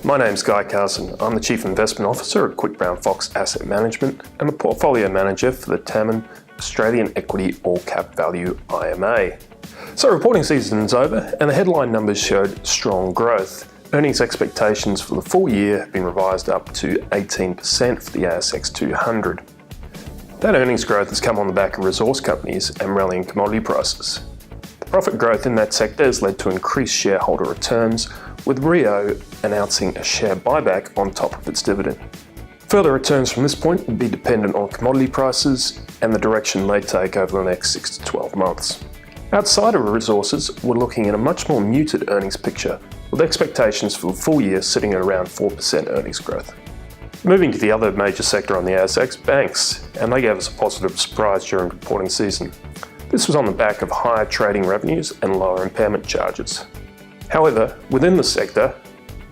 My name's Carson. I'm the Chief Investment Officer at Quick Brown Fox Asset Management and the Portfolio Manager for the TAMIM Australian Equity All Cap Value IMA. So reporting season's over and the headline numbers showed strong growth. Earnings expectations for the full year have been revised up to 18% for the ASX 200. That earnings growth has come on the back of resource companies and rallying commodity prices. The profit growth in that sector has led to increased shareholder returns, with Rio announcing a share buyback on top of its dividend. Further returns from this point will be dependent on commodity prices and the direction they take over the next 6 to 12 months. Outside of resources, we're looking at a much more muted earnings picture, with expectations for the full year sitting at around 4% earnings growth. Moving to the other major sector on the ASX, banks, and they gave us a positive surprise during reporting season. This was on the back of higher trading revenues and lower impairment charges. However, within the sector,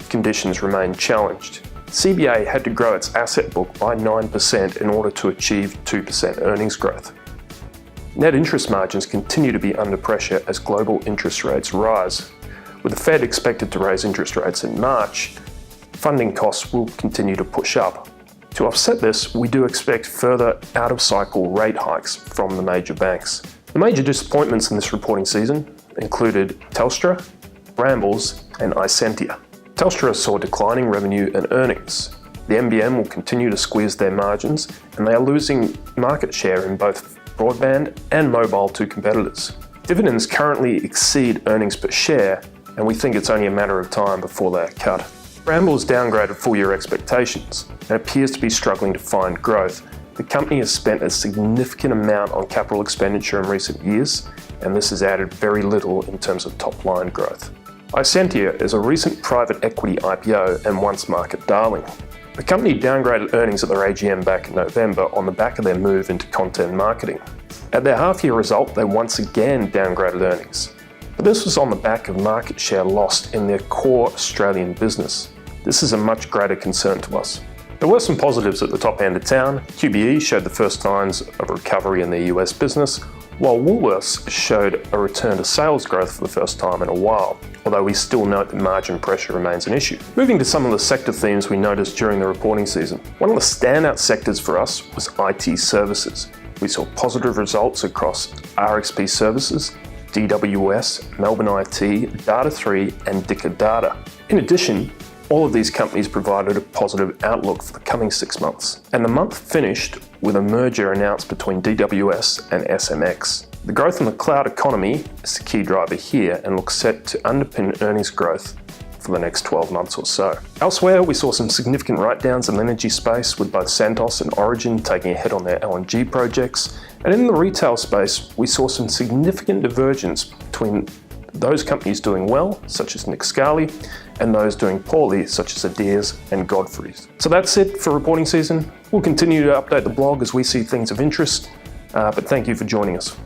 conditions remain challenged. CBA had to grow its asset book by 9% in order to achieve 2% earnings growth. Net interest margins continue to be under pressure as global interest rates rise. With the Fed expected to raise interest rates in March, funding costs will continue to push up. To offset this, we do expect further out-of-cycle rate hikes from the major banks. The major disappointments in this reporting season included Telstra, Brambles and Isentia. Telstra saw declining revenue and earnings. The NBN will continue to squeeze their margins and they are losing market share in both broadband and mobile to competitors. Dividends currently exceed earnings per share and we think it's only a matter of time before they are cut. Brambles downgraded full-year expectations and appears to be struggling to find growth. The company has spent a significant amount on capital expenditure in recent years, and this has added very little in terms of top-line growth. Isentia is a recent private equity IPO and once market darling. The company downgraded earnings at their AGM back in November on the back of their move into content marketing. At their half-year result, they once again downgraded earnings. But this was on the back of market share lost in their core Australian business. This is a much greater concern to us. There were some positives at the top end of town. QBE showed the first signs of recovery in their US business, while Woolworths showed a return to sales growth for the first time in a while, although we still note that margin pressure remains an issue. Moving to some of the sector themes we noticed during the reporting season. One of the standout sectors for us was IT services. We saw positive results across RXP Services, DWS, Melbourne IT, Data3 and Dicker Data. In addition, all of these companies provided a positive outlook for the coming 6 months. And the month finished with a merger announced between DWS and SMX. The growth in the cloud economy is the key driver here and looks set to underpin earnings growth for the next 12 months or so. Elsewhere, we saw some significant write-downs in the energy space with both Santos and Origin taking a hit on their LNG projects. And in the retail space, we saw some significant divergence between those companies doing well, such as Nick Scali, and those doing poorly, such as Adairs and Godfrey's. So that's it for reporting season. We'll continue to update the blog as we see things of interest, but thank you for joining us.